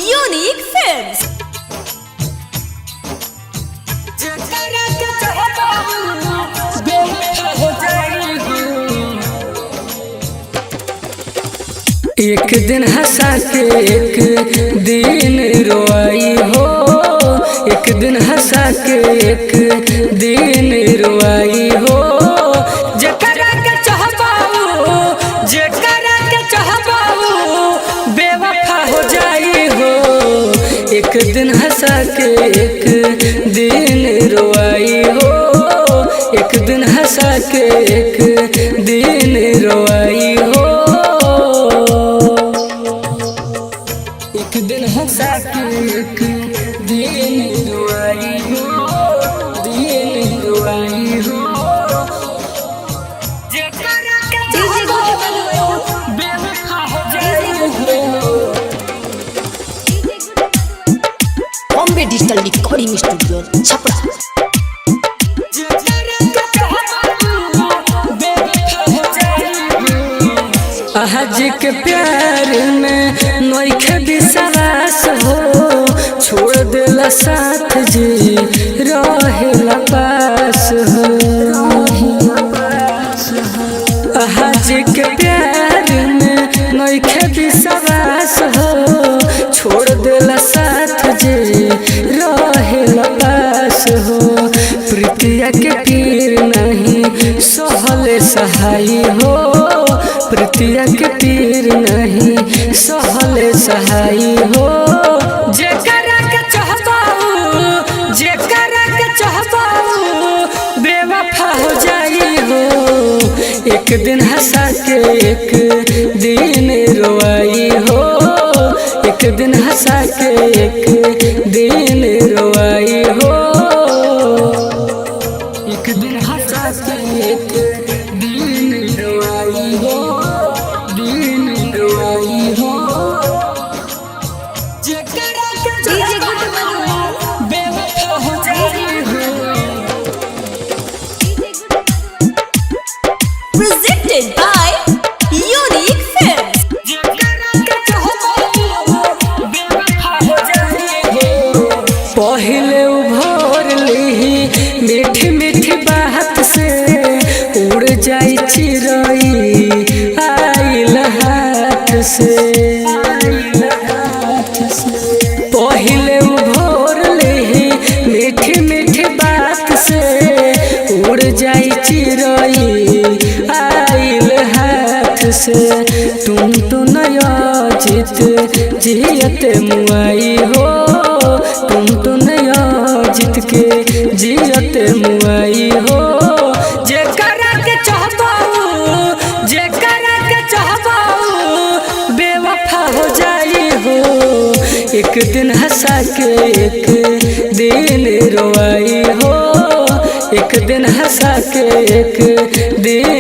Unique films. एक दिन हंसा के एक दिन रोआई हो, एक दिन हंसा के एक दिन रोआई हो। जेकरा के चाहबाऊ, जेकरा के चाहबाऊ बेवफा हो जाई हो। एक दिन हंसा के एक दिन रोआई हो, एक दिन हंसा के एक दिन रोआई हो। एक दिन हंसा के एक दिन रोआई हो, दिन रोआई हो। जेकरा के चाहबाऊ बेवफा हो जाई हो। Bombay digital recording studio Chhapra. आज के प्यार में नइखे विश्वास हो, छोड़ देला साथ जी रहेला पास हो। आज के प्यार में नइखे विश्वास हो, छोड़ देला साथ जी रहेला पास हो। प्रीतिया के पीर नहीं सहले सहाई हो, प्रीतिया के पीर नहीं सहले सहाई हो। जेकरा के चाहबाऊ, जेकरा के चाहबाऊ बेवफा हो जाई हो। एक दिन हंसा के एक दिन रोआई हो, एक दिन हंसा के एक दिन रोआई हो। एक दिन हंसा के एक दिन रोआई हो, दिन रोआई हो। जेकरा के चाहबाऊ बेवफा हो जाई हो। Presented by Unique Films। पहले उभर ली मीठी मीठी बात से, उड़ जाई चिड़ई आइल हाथ से। पहले उभर ली मीठी मीठी बात से, उड़ जाई चिड़ई आइल हाथ से। तुम तो नया जीत जियत मुआई हो, तुम तो नया जीत के जियत मुआई हो। जेकरा के चाहबाऊ, जेकरा के चाहबाऊ बेवफा हो जाई हो। एक दिन हंसा के एक दिन रोआई हो, एक दिन हंसा के एक दिन